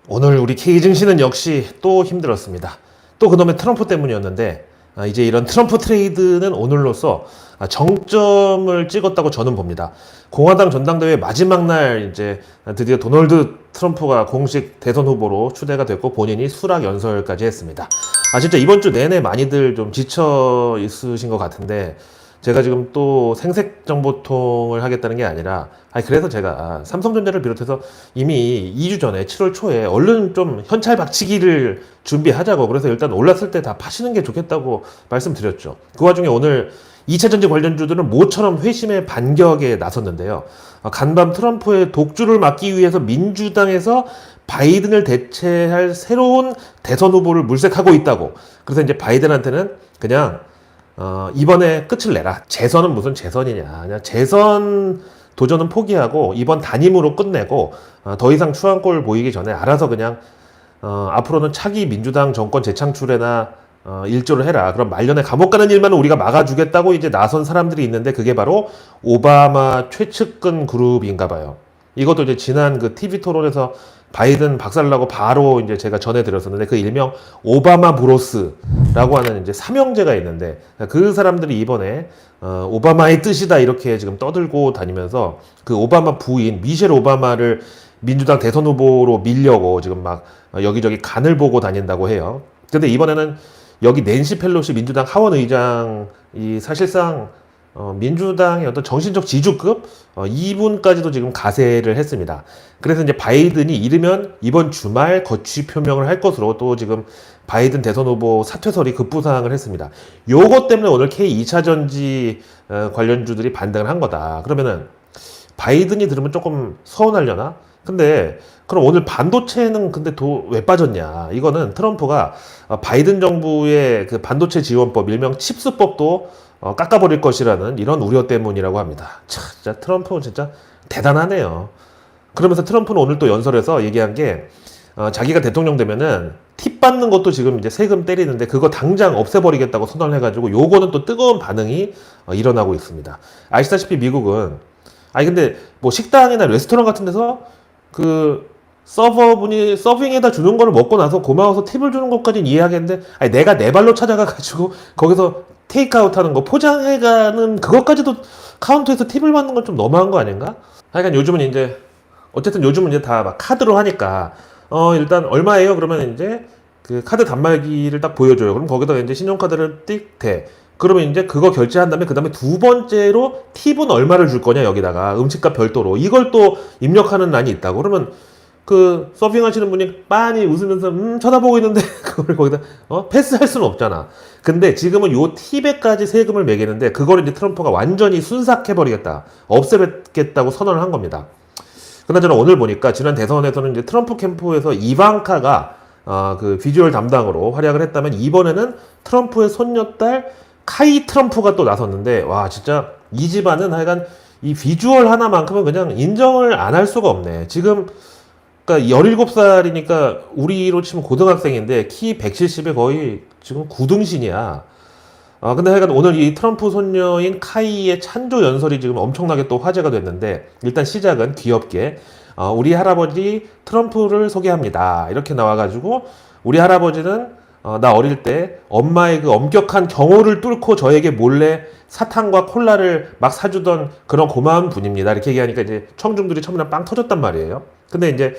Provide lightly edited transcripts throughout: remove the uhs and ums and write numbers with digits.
오늘 우리 K 증시는 역시 또 힘들었습니다. 또 그놈의 트럼프 때문이었는데 이제 이런 트럼프 트레이드는 오늘로써 정점을 찍었다고 저는 봅니다. 공화당 전당대회 마지막 날 이제 드디어 도널드 트럼프가 공식 대선 후보로 추대가 됐고 본인이 수락 연설까지 했습니다. 진짜 이번 주 내내 많이들 좀 지쳐 있으신 것 같은데 제가 지금 또 생색정보통을 하겠다는 게 아니라 그래서 제가 삼성전자를 비롯해서 이미 2주 전에 7월 초에 얼른 좀 현찰 박치기를 준비하자고, 그래서 일단 올랐을 때 다 파시는 게 좋겠다고 말씀드렸죠. 그 와중에 오늘 2차전지 관련주들은 모처럼 회심의 반격에 나섰는데요. 간밤 트럼프의 독주를 막기 위해서 민주당에서 바이든을 대체할 새로운 대선 후보를 물색하고 있다고. 그래서 이제 바이든한테는 그냥 이번에 끝을 내라. 재선은 무슨 재선이냐. 그냥 재선 도전은 포기하고 이번 단임으로 끝내고 더 이상 추한골 보이기 전에 알아서 그냥 앞으로는 차기 민주당 정권 재창출에나 일조를 해라. 그럼 말년에 감옥 가는 일만 우리가 막아주겠다고 이제 나선 사람들이 있는데 그게 바로 오바마 최측근 그룹인가 봐요. 이것도 이제 지난 그 TV 토론에서 바이든 박살나고 바로 이제 제가 전해드렸었는데 그 일명 오바마 브로스라고 하는 이제 삼형제가 있는데 그 사람들이 이번에 오바마의 뜻이다 이렇게 지금 떠들고 다니면서 그 오바마 부인 미셸 오바마를 민주당 대선 후보로 밀려고 지금 막 여기저기 간을 보고 다닌다고 해요. 근데 이번에는 여기 낸시 펠로시 민주당 하원 의장이 사실상 민주당의 어떤 정신적 지주급 이분까지도 지금 가세를 했습니다. 그래서 이제 바이든이 이르면 이번 주말 거취 표명을 할 것으로 또 지금 바이든 대선 후보 사퇴설이 급부상을 했습니다. 요것 때문에 오늘 K 2차 전지 관련주들이 반등을 한 거다. 그러면은 바이든이 들으면 조금 서운하려나? 근데 그럼 오늘 반도체는 근데 왜 빠졌냐? 이거는 트럼프가 바이든 정부의 그 반도체 지원법 일명 칩스법도 깎아버릴 것이라는 이런 우려 때문이라고 합니다. 진짜 트럼프 진짜 대단하네요. 그러면서 트럼프는 오늘 또 연설에서 얘기한 게 자기가 대통령 되면은 팁 받는 것도 지금 이제 세금 때리는데 그거 당장 없애버리겠다고 선언을 해가지고 요거는 또 뜨거운 반응이 일어나고 있습니다. 아시다시피 미국은 근데 뭐 식당이나 레스토랑 같은 데서 그 서버분이 서빙에다 주는 거를 먹고 나서 고마워서 팁을 주는 것까지는 이해하겠는데 내가 내 발로 찾아가가지고 거기서 테이크아웃 하는 거 포장해가는 그것까지도 카운터에서 팁을 받는 건 좀 너무한 거 아닌가? 요즘은 이제 어쨌든 요즘은 이제 다 막 카드로 하니까 일단 얼마예요? 그러면 이제 그 카드 단말기를 딱 보여줘요. 그럼 거기다가 이제 신용카드를 띡 대. 그러면 이제 그거 결제한 다음에 그 다음에 두 번째로 팁은 얼마를 줄 거냐 여기다가 음식값 별도로 이걸 또 입력하는 란이 있다고. 그러면 그 서핑하시는 분이 빤히 웃으면서 쳐다보고 있는데 그걸 거기다 패스할 수는 없잖아. 근데 지금은 요 팁에까지 세금을 매기는데 그걸 이제 트럼프가 완전히 순삭해버리겠다, 없애겠다고 선언을 한 겁니다. 그나저나 오늘 보니까 지난 대선에서는 이제 트럼프 캠프에서 이방카가 그 비주얼 담당으로 활약을 했다면 이번에는 트럼프의 손녀딸 카이 트럼프가 또 나섰는데 와 진짜 이 집안은 이 비주얼 하나만큼은 그냥 인정을 안 할 수가 없네. 지금 그러니까 17살이니까 우리로 치면 고등학생인데 키 170에 거의 지금 구등신이야. 근데 오늘 이 트럼프 손녀인 카이의 찬조 연설이 지금 엄청나게 또 화제가 됐는데 일단 시작은 귀엽게 우리 할아버지 트럼프를 소개합니다. 이렇게 나와가지고 우리 할아버지는 나 어릴 때 엄마의 그 엄격한 경호를 뚫고 저에게 몰래 사탕과 콜라를 막 사주던 그런 고마운 분입니다. 이렇게 얘기하니까 이제 청중들이 처음에는 빵 터졌단 말이에요. 근데 이제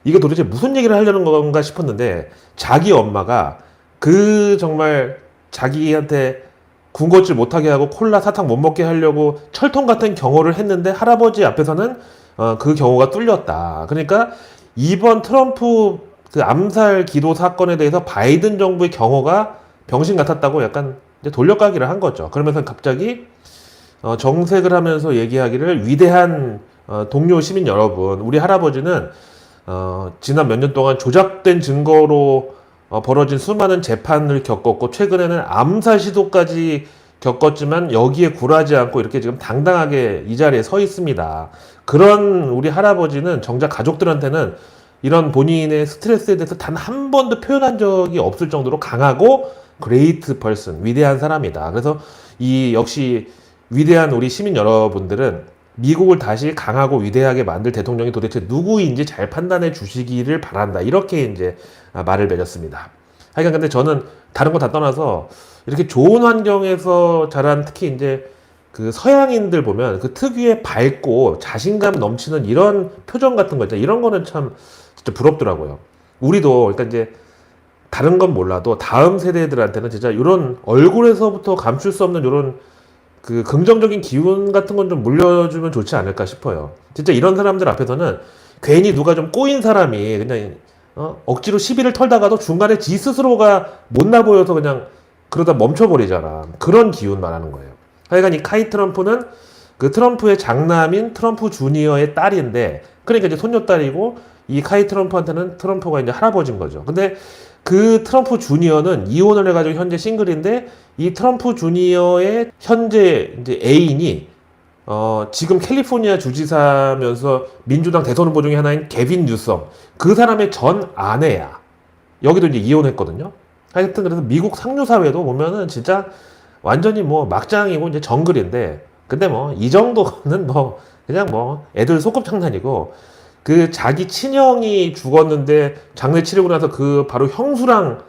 이게 도대체 무슨 얘기를 하려는 건가 싶었는데 자기 엄마가 그 정말 자기한테 군것질 못하게 하고 콜라 사탕 못 먹게 하려고 철통 같은 경호를 했는데 할아버지 앞에서는 그 경호가 뚫렸다. 그러니까 이번 트럼프 그 암살 기도 사건에 대해서 바이든 정부의 경호가 병신 같았다고 약간 이제 돌려가기를 한 거죠. 그러면서 갑자기 정색을 하면서 얘기하기를 위대한 동료 시민 여러분, 우리 할아버지는 지난 몇 년 동안 조작된 증거로 벌어진 수많은 재판을 겪었고 최근에는 암살 시도까지 겪었지만 여기에 굴하지 않고 이렇게 지금 당당하게 이 자리에 서 있습니다. 그런 우리 할아버지는 정작 가족들한테는 이런 본인의 스트레스에 대해서 단 한 번도 표현한 적이 없을 정도로 강하고 그레이트 펄슨, 위대한 사람이다. 그래서 이 역시 위대한 우리 시민 여러분들은 미국을 다시 강하고 위대하게 만들 대통령이 도대체 누구인지 잘 판단해 주시기를 바란다. 이렇게 이제 말을 맺었습니다. 하여간 근데 저는 다른 거 다 떠나서 이렇게 좋은 환경에서 자란 특히 이제 그 서양인들 보면 그 특유의 밝고 자신감 넘치는 이런 표정 같은 거 있잖아요. 이런 거는 참 진짜 부럽더라고요. 우리도 일단 이제 다른 건 몰라도 다음 세대들한테는 진짜 이런 얼굴에서부터 감출 수 없는 이런 그 긍정적인 기운 같은 건 좀 물려주면 좋지 않을까 싶어요. 진짜 이런 사람들 앞에서는 괜히 누가 좀 꼬인 사람이 그냥 억지로 시비를 털다가도 중간에 지 스스로가 못나 보여서 그냥 그러다 멈춰버리잖아. 그런 기운 말하는 거예요. 하여간 이 카이 트럼프는 그 트럼프의 장남인 트럼프 주니어의 딸인데, 그러니까 이제 손녀딸이고, 이 카이 트럼프한테는 트럼프가 이제 할아버지인 거죠. 근데 그 트럼프 주니어는 이혼을 해가지고 현재 싱글인데, 이 트럼프 주니어의 현재 이제 애인이 지금 캘리포니아 주지사면서 민주당 대선 후보 중에 하나인 개빈 뉴섬, 그 사람의 전 아내야. 여기도 이제 이혼했거든요. 하여튼 그래서 미국 상류 사회도 보면은 진짜 완전히 뭐 막장이고 이제 정글인데, 근데 뭐 이 정도는 뭐 그냥 뭐 애들 소꿉장난이고, 그 자기 친형이 죽었는데 장례 치르고 나서 그 바로 형수랑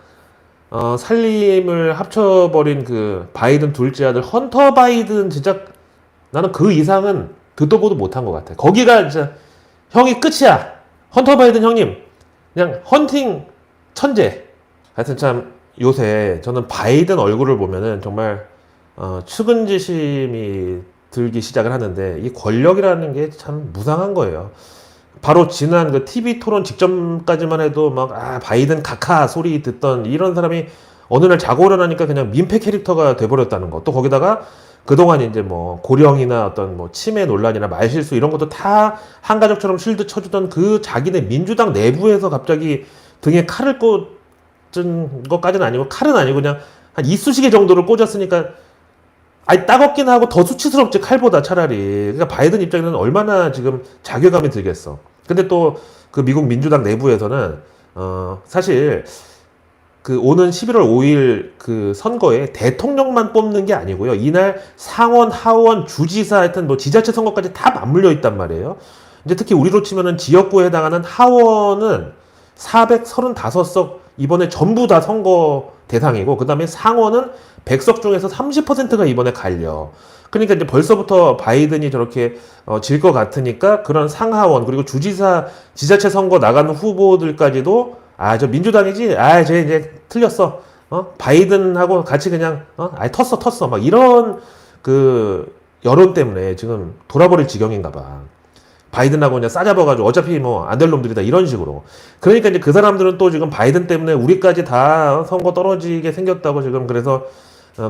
살림을 합쳐버린 그 바이든 둘째 아들 헌터 바이든, 진짜 나는 그 이상은 듣도 보도 못한 것 같아. 거기가 진짜 형이 끝이야. 헌터 바이든 형님 그냥 헌팅 천재. 하여튼 참 요새 저는 바이든 얼굴을 보면은 정말 측은지심이 들기 시작을 하는데, 이 권력이라는 게 참 무상한 거예요. 바로 지난 그 TV 토론 직전까지만 해도 막 바이든 카카 소리 듣던 이런 사람이 어느 날 자고 일어나니까 그냥 민폐 캐릭터가 돼버렸다는 거. 또 거기다가 그동안 이제 뭐 고령이나 어떤 뭐 치매 논란이나 말실수 이런 것도 다 한가족처럼 실드 쳐주던 그 자기네 민주당 내부에서 갑자기 등에 칼을 꽂은 것까지는 아니고, 칼은 아니고 그냥 한 이쑤시개 정도를 꽂았으니까 아니 따갑긴 하고 더 수치스럽지, 칼보다 차라리. 그러니까 바이든 입장에서는 얼마나 지금 자괴감이 들겠어. 근데 또 그 미국 민주당 내부에서는 사실 그 오는 11월 5일 그 선거에 대통령만 뽑는 게 아니고요. 이날 상원, 하원, 주지사, 하여튼 뭐 지자체 선거까지 다 맞물려 있단 말이에요. 이제 특히 우리로 치면은 지역구에 해당하는 하원은 435석 이번에 전부 다 선거 대상이고, 그 다음에 상원은 100석 중에서 30%가 이번에 갈려. 그러니까 이제 벌써부터 바이든이 저렇게 질 것 같으니까 그런 상하원 그리고 주지사 지자체 선거 나가는 후보들까지도 저 민주당이지, 쟤 이제 틀렸어, 바이든하고 같이 그냥 텄어 막 이런 그 여론 때문에 지금 돌아버릴 지경인가 봐. 바이든하고 그냥 싸잡아가지고 어차피 뭐 안 될 놈들이다 이런 식으로. 그러니까 이제 그 사람들은 또 지금 바이든 때문에 우리까지 다 선거 떨어지게 생겼다고 지금, 그래서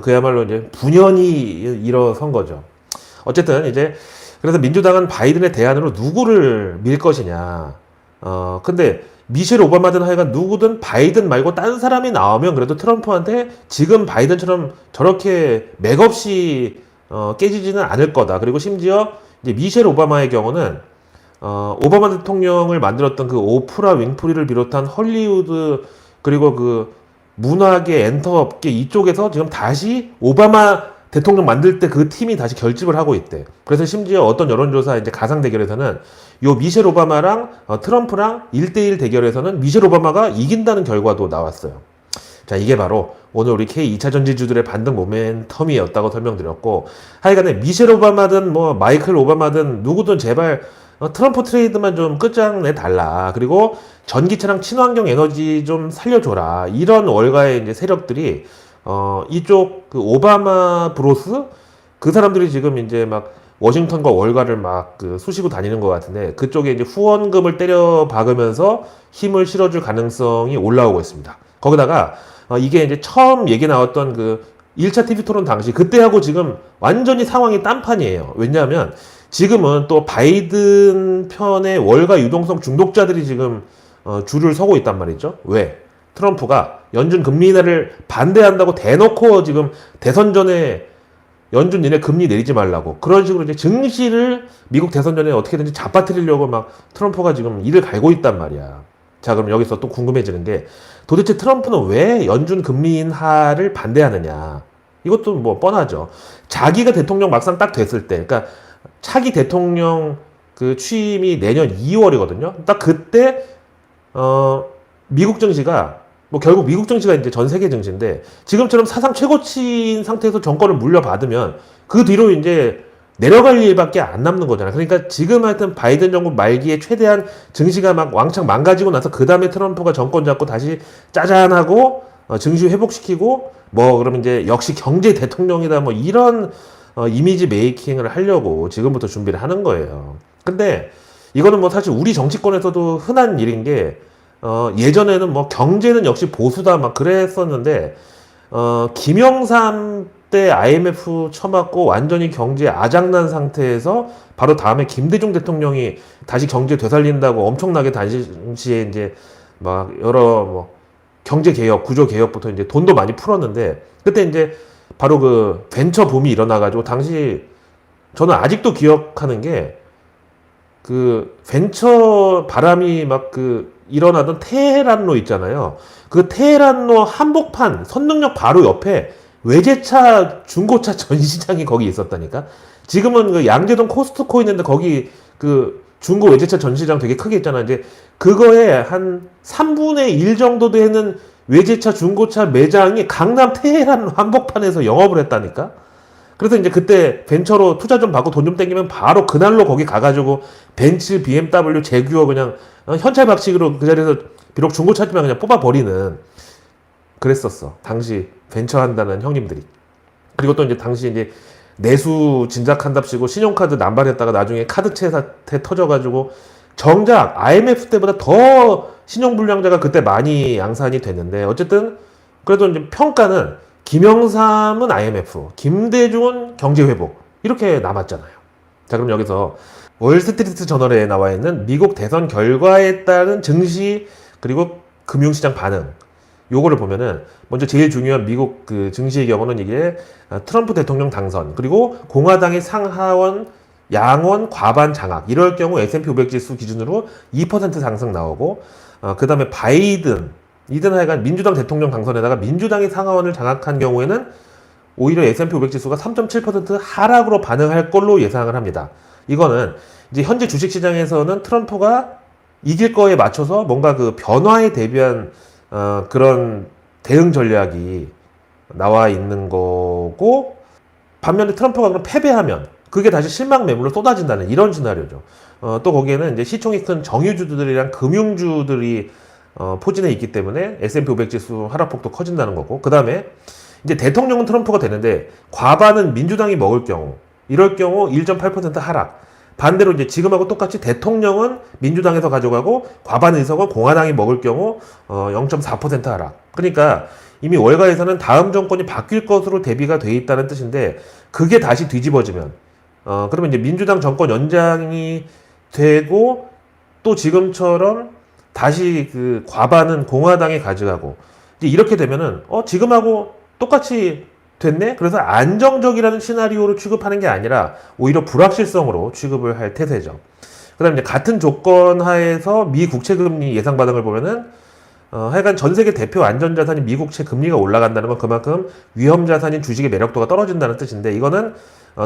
그야말로 이제 분연히 일어선 거죠. 어쨌든 이제 그래서 민주당은 바이든의 대안으로 누구를 밀 것이냐. 근데 미셸 오바마든 하여간 누구든 바이든 말고 딴 사람이 나오면 그래도 트럼프한테 지금 바이든처럼 저렇게 맥없이 깨지지는 않을 거다. 그리고 심지어 이제 미셸 오바마의 경우는 오바마 대통령을 만들었던 그 오프라 윙프리를 비롯한 헐리우드 그리고 그 문화계 엔터업계 이쪽에서 지금 다시 오바마 대통령 만들 때 그 팀이 다시 결집을 하고 있대. 그래서 심지어 어떤 여론조사 이제 가상 대결에서는 요 미셸 오바마랑 트럼프랑 1대1 대결에서는 미셸 오바마가 이긴다는 결과도 나왔어요. 자, 이게 바로 오늘 우리 K 2차 전지주들의 반등 모멘텀이었다고 설명드렸고, 하여간에 미셸 오바마든 뭐 마이클 오바마든 누구든 제발 트럼프 트레이드만 좀 끝장내 달라. 그리고 전기차랑 친환경 에너지 좀 살려줘라. 이런 월가의 이제 세력들이 이쪽 그 오바마 브로스 그 사람들이 지금 이제 막 워싱턴과 월가를 막 그 쑤시고 다니는 것 같은데, 그쪽에 이제 후원금을 때려 박으면서 힘을 실어줄 가능성이 올라오고 있습니다. 거기다가 이게 이제 처음 얘기 나왔던 그 1차 TV 토론 당시 그때하고 지금 완전히 상황이 딴판이에요. 왜냐하면 지금은 또 바이든 편의 월가 유동성 중독자들이 지금 줄을 서고 있단 말이죠. 왜? 트럼프가 연준 금리 인하를 반대한다고 대놓고 지금 대선 전에 연준 니네 금리 내리지 말라고 그런 식으로 이제 증시를 미국 대선 전에 어떻게든지 잡아뜨리려고 막 트럼프가 지금 이를 갈고 있단 말이야. 자, 그럼 여기서 또 궁금해지는 게 도대체 트럼프는 왜 연준 금리 인하를 반대하느냐? 이것도 뭐 뻔하죠. 자기가 대통령 막상 딱 됐을 때, 그러니까 차기 대통령 그 취임이 내년 2월이거든요. 딱 그때 미국 증시가 뭐 결국 미국 증시가 이제 전 세계 증시인데 지금처럼 사상 최고치인 상태에서 정권을 물려받으면 그 뒤로 이제 내려갈 일밖에 안 남는 거잖아요. 그러니까 지금 하여튼 바이든 정부 말기에 최대한 증시가 막 왕창 망가지고 나서 그 다음에 트럼프가 정권 잡고 다시 짜잔하고 증시 회복시키고 뭐 그러면 이제 역시 경제 대통령이다 뭐 이런 이미지 메이킹을 하려고 지금부터 준비를 하는 거예요. 근데 이거는 뭐 사실 우리 정치권에서도 흔한 일인 게 예전에는 뭐 경제는 역시 보수다 막 그랬었는데 김영삼 때 IMF 쳐맞고 완전히 경제 아작난 상태에서 바로 다음에 김대중 대통령이 다시 경제 되살린다고 엄청나게 당시에 이제 막 여러 뭐 경제 개혁, 구조 개혁부터 이제 돈도 많이 풀었는데 그때 이제 바로 그 벤처 붐이 일어나가지고 당시 저는 아직도 기억하는 게 그 벤처 바람이 막 그 일어나던 테헤란로 있잖아요. 그 테헤란로 한복판 선릉역 바로 옆에 외제차 중고차 전시장이 거기 있었다니까. 지금은 그 양재동 코스트코 있는데 거기 그 중고 외제차 전시장 되게 크게 있잖아. 이제 그거에 한 3분의 1 정도 되는 외제차 중고차 매장이 강남 테헤란 한복판에서 영업을 했다니까. 그래서 이제 그때 벤처로 투자 좀 받고 돈 좀 땡기면 바로 그날로 거기 가가지고 벤츠, BMW, 제규어 그냥 현찰박식으로 그 자리에서 비록 중고차지만 그냥 뽑아버리는 그랬었어. 당시 벤처 한다는 형님들이. 그리고 또 이제 당시 이제 내수 진작한답시고 신용카드 남발했다가 나중에 카드채 사태 터져가지고 정작 IMF 때보다 더 신용불량자가 그때 많이 양산이 됐는데 어쨌든 그래도 이제 평가는 김영삼은 IMF, 김대중은 경제회복 이렇게 남았잖아요. 자 그럼 여기서 월스트리트 저널에 나와 있는 미국 대선 결과에 따른 증시 그리고 금융시장 반응 요거를 보면은 먼저 제일 중요한 미국 그 증시의 경우는 이게 트럼프 대통령 당선 그리고 공화당의 상하원 양원 과반 장악 이럴 경우 S&P 500 지수 기준으로 2% 상승 나오고 그 다음에 이든 하여간 민주당 대통령 당선에다가 민주당이 상하원을 장악한 경우에는 오히려 S&P 500 지수가 3.7% 하락으로 반응할 걸로 예상을 합니다. 이거는 이제 현재 주식시장에서는 트럼프가 이길 거에 맞춰서 뭔가 그 변화에 대비한 그런 대응 전략이 나와 있는 거고 반면에 트럼프가 그럼 패배하면 그게 다시 실망 매물로 쏟아진다는 이런 시나리오죠. 또 거기에는 이제 시총이 큰 정유주들이랑 금융주들이 포진해 있기 때문에 S&P 500 지수 하락폭도 커진다는 거고 그 다음에 이제 대통령은 트럼프가 되는데 과반은 민주당이 먹을 경우 이럴 경우 1.8% 하락 반대로 이제 지금하고 똑같이 대통령은 민주당에서 가져가고 과반 의석은 공화당이 먹을 경우 0.4% 하락 그러니까 이미 월가에서는 다음 정권이 바뀔 것으로 대비가 돼 있다는 뜻인데 그게 다시 뒤집어지면 그러면 이제 민주당 정권 연장이 되고 또 지금처럼 다시 그 과반은 공화당이 가져가고 이제 이렇게 되면은 지금하고 똑같이 됐네? 그래서 안정적이라는 시나리오로 취급하는 게 아니라 오히려 불확실성으로 취급을 할 태세죠. 그 다음에 이제 같은 조건 하에서 미 국채 금리 예상 반응을 보면은 하여간 전 세계 대표 안전자산인 미국채 금리가 올라간다는 건 그만큼 위험자산인 주식의 매력도가 떨어진다는 뜻인데 이거는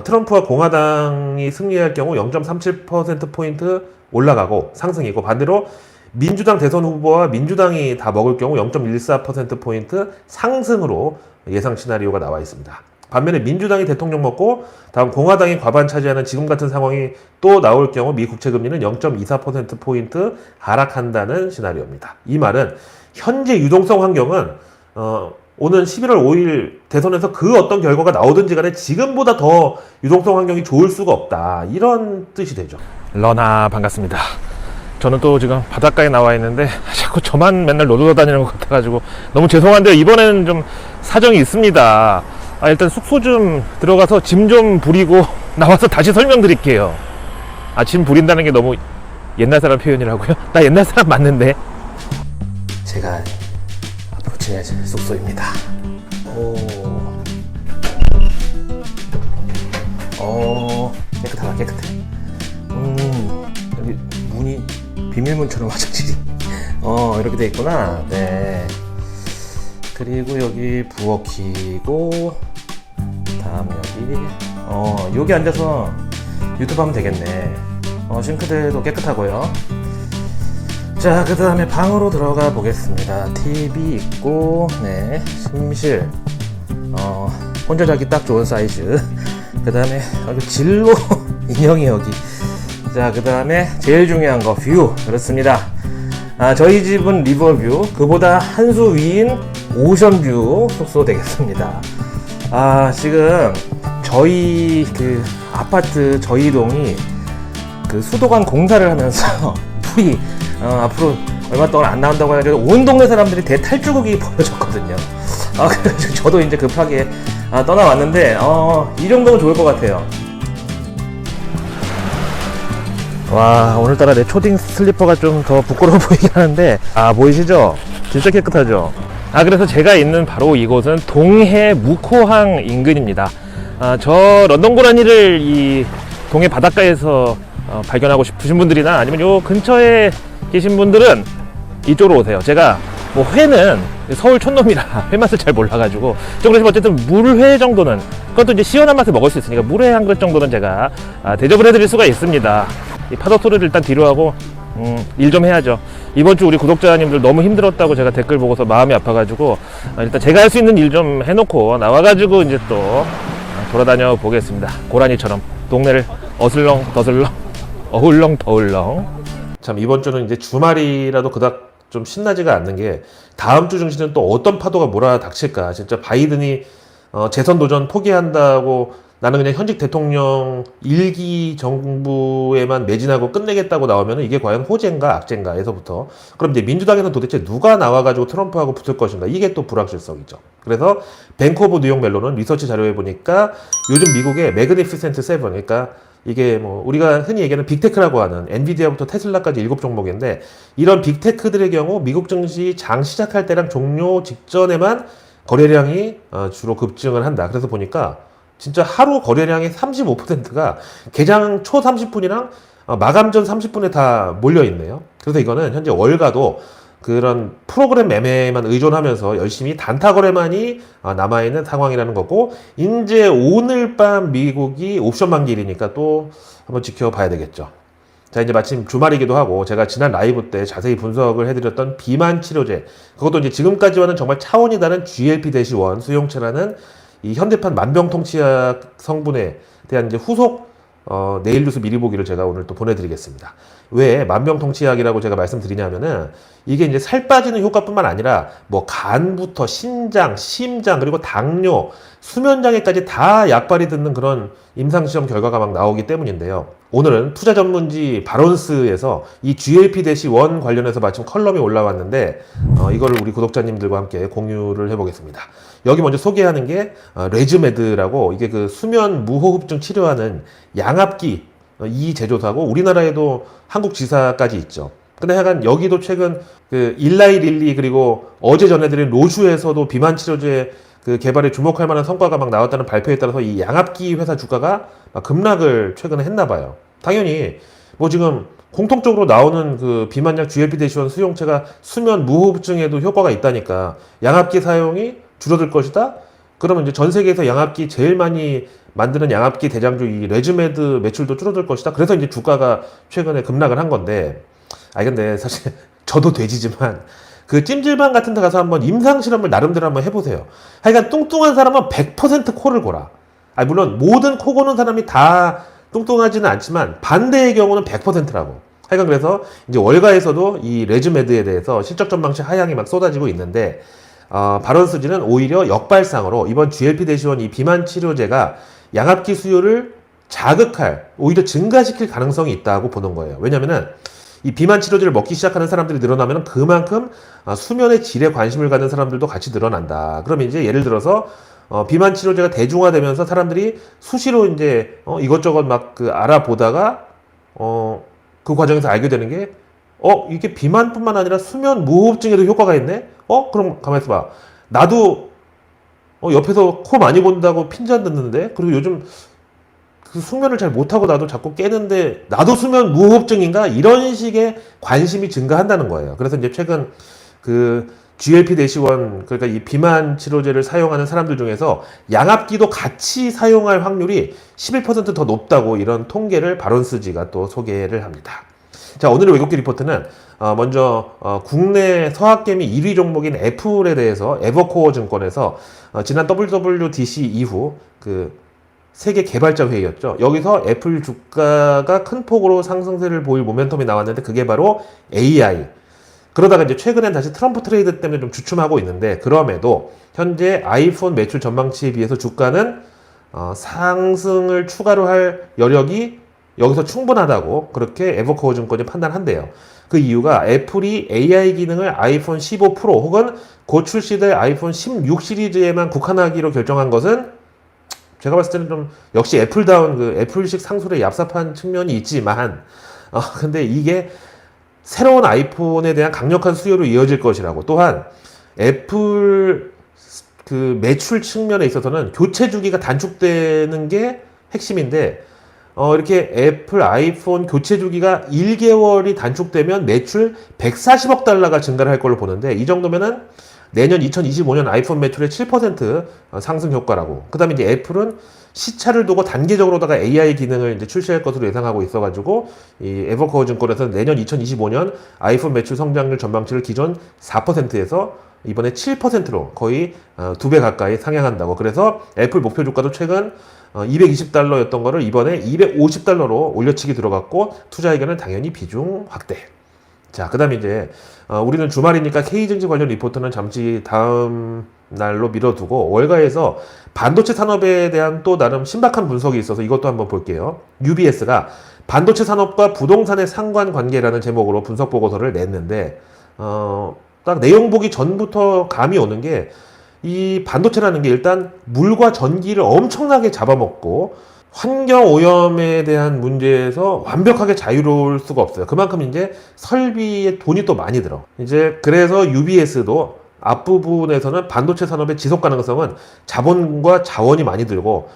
트럼프와 공화당이 승리할 경우 0.37%포인트 올라가고 상승이고 반대로 민주당 대선 후보와 민주당이 다 먹을 경우 0.14%포인트 상승으로 예상 시나리오가 나와 있습니다. 반면에 민주당이 대통령 먹고 다음 공화당이 과반 차지하는 지금 같은 상황이 또 나올 경우 미 국채 금리는 0.24%포인트 하락한다는 시나리오입니다. 이 말은 현재 유동성 환경은 오는 11월 5일 대선에서 그 어떤 결과가 나오든지 간에 지금보다 더 유동성 환경이 좋을 수가 없다. 이런 뜻이 되죠. 러나 반갑습니다. 저는 또 지금 바닷가에 나와 있는데 자꾸 저만 맨날 놀러 다니는 것 같아가지고 너무 죄송한데요. 이번에는 좀 사정이 있습니다. 일단 숙소 좀 들어가서 짐 좀 부리고 나와서 다시 설명드릴게요. 짐 부린다는 게 너무 옛날 사람 표현이라고요? 나 옛날 사람 맞는데. 제가 앞으로 지낼 숙소입니다. 깨끗하다 깨끗해. 여기 문이 비밀문처럼 화장실이 이렇게 돼 있구나. 네. 그리고 여기 부엌이고 다음 여기 앉아서 유튜브 하면 되겠네. 싱크대도 깨끗하고요. 자, 그 다음에 방으로 들어가 보겠습니다. TV 있고, 네, 침실, 혼자 자기 딱 좋은 사이즈. 그 다음에 여기 진로 인형이 여기. 자, 그 다음에 제일 중요한 거 뷰. 그렇습니다. 저희 집은 리버뷰, 그보다 한 수 위인 오션뷰 숙소 되겠습니다. 지금 저희 그 아파트 저희 동이 그 수도관 공사를 하면서 물이 앞으로 얼마 동안 안 나온다고 해가지고 온 동네 사람들이 대탈주국이 벌어졌거든요. 그래서 저도 이제 급하게 떠나왔는데 이 정도면 좋을 것 같아요. 와, 오늘따라 내 초딩 슬리퍼가 좀 더 부끄러워 보이긴 하는데 보이시죠? 진짜 깨끗하죠? 그래서 제가 있는 바로 이곳은 동해 묵호항 인근입니다. 저 런던 고라니를 이 동해 바닷가에서 발견하고 싶으신 분들이나 아니면 요 근처에 계신 분들은 이쪽으로 오세요. 제가 뭐 회는 서울 촌놈이라 회 맛을 잘 몰라가지고 좀 그래서 어쨌든 물회 정도는, 그것도 이제 시원한 맛을 먹을 수 있으니까 물회 한 그릇 정도는 제가 대접을 해드릴 수가 있습니다. 이 파도 소리를 일단 뒤로 하고 일 좀 해야죠. 이번 주 우리 구독자님들 너무 힘들었다고 제가 댓글 보고서 마음이 아파가지고 일단 제가 할 수 있는 일 좀 해놓고 나와가지고 이제 또 돌아다녀 보겠습니다. 고라니처럼 동네를 어슬렁 더슬렁 어울렁 더울렁. 참, 이번 주는 이제 주말이라도 그닥 좀 신나지가 않는 게, 다음 주 중심은 또 어떤 파도가 몰아닥칠까. 진짜 바이든이 재선 도전 포기한다고, 나는 그냥 현직 대통령 1기 정부에만 매진하고 끝내겠다고 나오면 이게 과연 호재인가 악재인가에서부터, 그럼 이제 민주당에서 도대체 누가 나와가지고 트럼프하고 붙을 것인가, 이게 또 불확실성이죠. 그래서 뱅크 오브 뉴욕 멜론은 리서치 자료에 보니까 요즘 미국의 매그니피센트 세븐, 그러니까 이게 뭐 우리가 흔히 얘기하는 빅테크라고 하는 엔비디아부터 테슬라까지 7종목인데, 이런 빅테크들의 경우 미국 증시 장 시작할 때랑 종료 직전에만 거래량이 주로 급증을 한다. 그래서 보니까 진짜 하루 거래량의 35%가 개장 초 30분이랑 마감 전 30분에 다 몰려있네요. 그래서 이거는 현재 월가도 그런 프로그램 매매에만 의존하면서 열심히 단타 거래만이 남아있는 상황이라는 거고, 이제 오늘 밤 미국이 옵션 만기일이니까 또 한번 지켜봐야 되겠죠. 자, 이제 마침 주말이기도 하고 제가 지난 라이브 때 자세히 분석을 해드렸던 비만 치료제, 그것도 이제 지금까지와는 정말 차원이 다른 GLP-1 수용체라는 이 현대판 만병통치약 성분에 대한 이제 후속 내일 뉴스 미리 보기를 제가 오늘 또 보내드리겠습니다. 왜 만병통치약이라고 제가 말씀드리냐면은, 이게 이제 살 빠지는 효과뿐만 아니라 뭐 간부터 신장, 심장, 그리고 당뇨, 수면장애까지 다 약발이 듣는 그런 임상시험 결과가 막 나오기 때문인데요. 오늘은 투자 전문지 바론스에서 이 GLP-1 관련해서 마침 컬럼이 올라왔는데 이거를 우리 구독자님들과 함께 공유를 해보겠습니다. 여기 먼저 소개하는 게 레즈메드라고, 이게 그 수면 무호흡증 치료하는 양압기 이 제조사고, 우리나라에도 한국 지사까지 있죠. 근데 하여간 여기도 최근 그 일라이 릴리, 그리고 어제 전해드린 로슈에서도 비만 치료제 그 개발에 주목할 만한 성과가 막 나왔다는 발표에 따라서 이 양압기 회사 주가가 막 급락을 최근에 했나 봐요. 당연히 뭐 지금 공통적으로 나오는 그 비만약 GLP-1 수용체가 수면 무호흡증에도 효과가 있다니까 양압기 사용이 줄어들 것이다? 그러면 이제 전 세계에서 양압기 제일 많이 만드는 양압기 대장주 이 레즈메드 매출도 줄어들 것이다. 그래서 이제 주가가 최근에 급락을 한 건데, 근데 사실 저도 돼지지만 그 찜질방 같은 데 가서 한번 임상실험을 나름대로 한번 해보세요. 하여간 뚱뚱한 사람은 100% 코를 골아. 물론 모든 코 고는 사람이 다 뚱뚱하지는 않지만 반대의 경우는 100%라고. 하여간 그래서 이제 월가에서도 이 레즈메드에 대해서 실적 전망치 하향이 막 쏟아지고 있는데, 바론스지는 오히려 역발상으로 이번 GLP-1 이 비만 치료제가 양압기 수요를 자극할, 오히려 증가시킬 가능성이 있다고 보는 거예요. 왜냐면은 이 비만 치료제를 먹기 시작하는 사람들이 늘어나면 그만큼 수면의 질에 관심을 갖는 사람들도 같이 늘어난다. 그러면 이제 예를 들어서 비만 치료제가 대중화되면서 사람들이 수시로 이제 이것저것 막 그 알아보다가 그 과정에서 알게 되는 게 이게 비만뿐만 아니라 수면 무호흡증에도 효과가 있네? 그럼 가만히 있어봐. 나도 옆에서 코 많이 본다고 핀잔 듣는데, 그리고 요즘 그 숙면을 잘 못하고 나도 자꾸 깨는데 나도 수면 무호흡증인가? 이런 식의 관심이 증가한다는 거예요. 그래서 이제 최근 그 GLP-1 그러니까 이 비만 치료제를 사용하는 사람들 중에서 양압기도 같이 사용할 확률이 11%더 높다고 이런 통계를 바론스지가 또 소개를 합니다. 자, 오늘의 외국계 리포트는 먼저 국내 서학개미 1위 종목인 애플에 대해서 에버코어 증권에서 지난 WWDC 이후 그 세계 개발자 회의였죠. 여기서 애플 주가가 큰 폭으로 상승세를 보일 모멘텀이 나왔는데 그게 바로 AI. 그러다가 이제 최근엔 다시 트럼프 트레이드 때문에 좀 주춤하고 있는데 그럼에도 현재 아이폰 매출 전망치에 비해서 주가는 상승을 추가로 할 여력이 여기서 충분하다고 그렇게 에버코어 증권이 판단한대요. 그 이유가 애플이 AI 기능을 아이폰 15 프로 혹은 곧 출시될 아이폰 16 시리즈에만 국한하기로 결정한 것은 제가 봤을 때는 좀 역시 애플다운 그 애플식 상술에 얍삽한 측면이 있지만 근데 이게 새로운 아이폰에 대한 강력한 수요로 이어질 것이라고. 또한 애플 그 매출 측면에 있어서는 교체 주기가 단축되는 게 핵심인데 이렇게 애플 아이폰 교체 주기가 1개월이 단축되면 매출 140억 달러가 증가를 할 걸로 보는데 이 정도면은 내년 2025년 아이폰 매출의 7% 상승 효과라고. 그 다음에 이제 애플은 시차를 두고 단계적으로다가 AI 기능을 이제 출시할 것으로 예상하고 있어가지고 이 에버코어 증권에서는 내년 2025년 아이폰 매출 성장률 전망치를 기존 4%에서 이번에 7%로 거의 2배 가까이 상향한다고. 그래서 애플 목표 주가도 최근 220달러였던 거를 이번에 250달러로 올려치기 들어갔고 투자 의견은 당연히 비중 확대. 자, 그 다음에 이제 우리는 주말이니까 K증시 관련 리포트는 잠시 다음 날로 미뤄두고 월가에서 반도체 산업에 대한 또 나름 신박한 분석이 있어서 이것도 한번 볼게요. UBS가 반도체 산업과 부동산의 상관관계라는 제목으로 분석 보고서를 냈는데 딱 내용 보기 전부터 감이 오는 게 이 반도체라는 게 일단 물과 전기를 엄청나게 잡아먹고 환경 오염에 대한 문제에서 완벽하게 자유로울 수가 없어요. 그만큼 이제 설비에 돈이 또 많이 들어. 이제 그래서 UBS도 앞부분에서는 반도체 산업의 지속 가능성은 자본과 자원이 많이 들고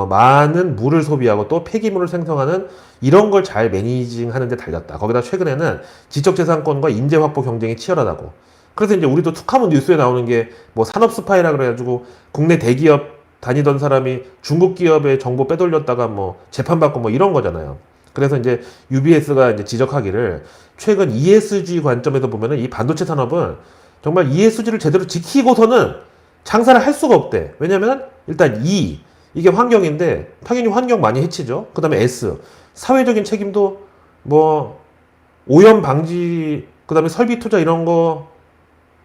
많은 물을 소비하고 또 폐기물을 생성하는 이런 걸 잘 매니징하는 데 달렸다. 거기다 최근에는 지적재산권과 인재 확보 경쟁이 치열하다고. 그래서 이제 우리도 툭하면 뉴스에 나오는 게 뭐 산업 스파이라 그래가지고 국내 대기업 다니던 사람이 중국 기업의 정보 빼돌렸다가 뭐 재판받고 뭐 이런 거잖아요. 그래서 이제 UBS가 이제 지적하기를 최근 ESG 관점에서 보면은 이 반도체 산업은 정말 ESG를 제대로 지키고서는 장사를 할 수가 없대. 왜냐면 일단 E 이게 환경인데 당연히 환경 많이 해치죠. 그 다음에 S 사회적인 책임도 뭐 오염 방지 그 다음에 설비 투자 이런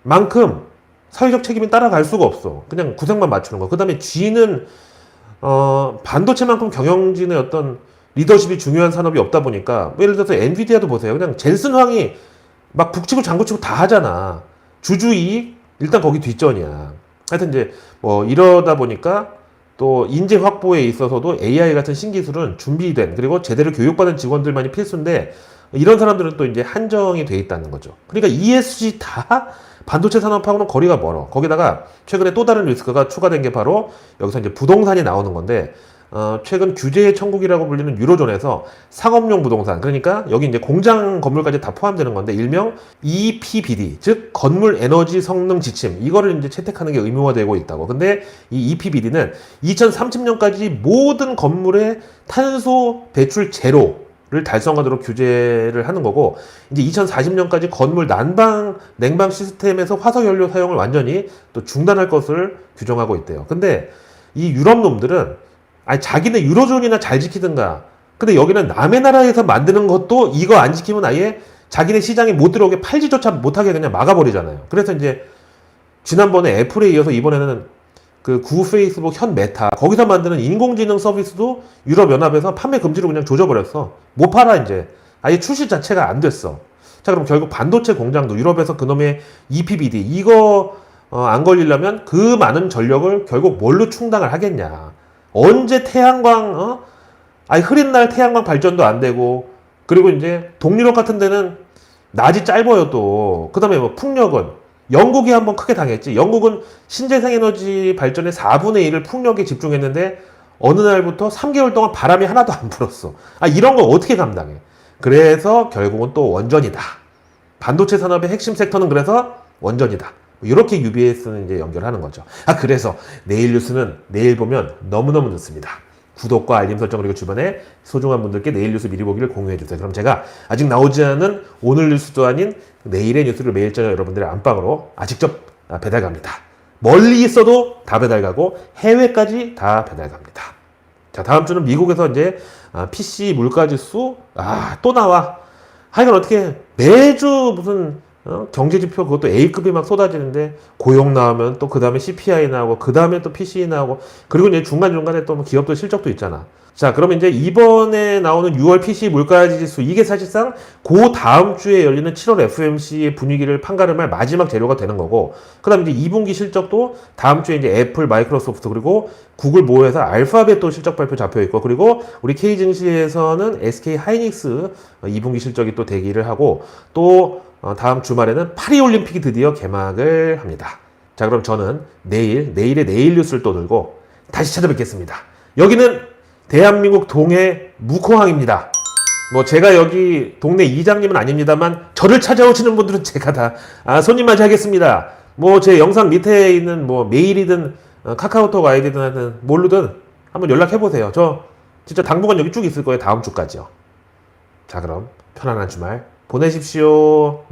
거만큼 사회적 책임이 따라갈 수가 없어. 그냥 구색만 맞추는 거. 그 다음에 G는 반도체만큼 경영진의 어떤 리더십이 중요한 산업이 없다 보니까 예를 들어서 엔비디아도 보세요. 그냥 젠슨 황이 막 북치고 장구치고 다 하잖아. 주주이익 일단 거기 뒷전이야. 하여튼 이제 뭐 이러다 보니까 또 인재 확보에 있어서도 AI 같은 신기술은 준비된 그리고 제대로 교육받은 직원들만이 필수인데 이런 사람들은 또 이제 한정이 돼 있다는 거죠. 그러니까 ESG 다 반도체 산업하고는 거리가 멀어. 거기다가 최근에 또 다른 리스크가 추가된 게 바로 여기서 이제 부동산이 나오는 건데 최근 규제의 천국이라고 불리는 유로존에서 상업용 부동산, 그러니까 여기 이제 공장 건물까지 다 포함되는 건데 일명 EPBD, 즉 건물 에너지 성능 지침, 이거를 이제 채택하는 게 의무화되고 있다고. 근데 이 EPBD는 2030년까지 모든 건물의 탄소 배출 제로를 달성하도록 규제를 하는 거고, 이제 2040년까지 건물 난방, 냉방 시스템에서 화석연료 사용을 완전히 또 중단할 것을 규정하고 있대요. 근데 이 유럽 놈들은 아니 자기네 유로존이나 잘 지키든가. 근데 여기는 남의 나라에서 만드는 것도 이거 안 지키면 아예 자기네 시장에 못 들어오게 팔지조차 못하게 그냥 막아버리잖아요. 그래서 이제 지난번에 애플에 이어서 이번에는 그 구 페이스북 현 메타 거기서 만드는 인공지능 서비스도 유럽연합에서 판매 금지로 그냥 조져버렸어. 못 팔아 이제. 아예 출시 자체가 안 됐어. 자, 그럼 결국 반도체 공장도 유럽에서 그놈의 EPBD 이거 안 걸리려면 그 많은 전력을 결국 뭘로 충당을 하겠냐. 언제 태양광 아니 흐린 날 태양광 발전도 안 되고, 그리고 이제 동유럽 같은 데는 낮이 짧아요 또. 그 다음에 뭐 풍력은 영국이 한번 크게 당했지. 영국은 신재생에너지 발전의 4분의 1을 풍력에 집중했는데 어느 날부터 3개월 동안 바람이 하나도 안 불었어. 아, 이런 거 어떻게 감당해. 그래서 결국은 또 원전이다. 반도체 산업의 핵심 섹터는 그래서 원전이다. 이렇게 UBS는 이제 연결하는 거죠. 그래서 내일 뉴스는 내일 보면 너무너무 좋습니다. 구독과 알림 설정 그리고 주변에 소중한 분들께 내일 뉴스 미리 보기를 공유해 주세요. 그럼 제가 아직 나오지 않은 오늘 뉴스도 아닌 내일의 뉴스를 매일 저녁 여러분들의 안방으로 직접 배달 갑니다. 멀리 있어도 다 배달 가고 해외까지 다 배달 갑니다. 자, 다음 주는 미국에서 이제 PC 물가지수 또 나와. 하여간 어떻게 매주 무슨 경제지표 그것도 A급이 막 쏟아지는데 고용 나오면 또 그 다음에 CPI 나오고 그 다음에 또 PCE 나오고 그리고 이제 중간중간에 또 기업들 실적도 있잖아. 자, 그러면 이제 이번에 나오는 6월 PC 물가지수 이게 사실상 그 다음 주에 열리는 7월 FOMC의 분위기를 판가름할 마지막 재료가 되는 거고 그 다음에 이제 2분기 실적도 다음 주에 이제 애플, 마이크로소프트 그리고 구글 모여서 알파벳도 실적 발표 잡혀 있고 그리고 우리 K증시에서는 SK 하이닉스 2분기 실적이 또 대기를 하고 또 다음 주말에는 파리올림픽이 드디어 개막을 합니다. 자, 그럼 저는 내일의 내일 뉴스를 또 들고 다시 찾아뵙겠습니다. 여기는 대한민국 동해 묵호항입니다. 뭐 제가 여기 동네 이장님은 아닙니다만 저를 찾아오시는 분들은 제가 다 손님 맞이하겠습니다. 뭐 제 영상 밑에 있는 뭐 메일이든 카카오톡 아이디든 하든 뭘로든 한번 연락해보세요. 저 진짜 당분간 여기 쭉 있을 거예요. 다음 주까지요. 자, 그럼 편안한 주말 보내십시오.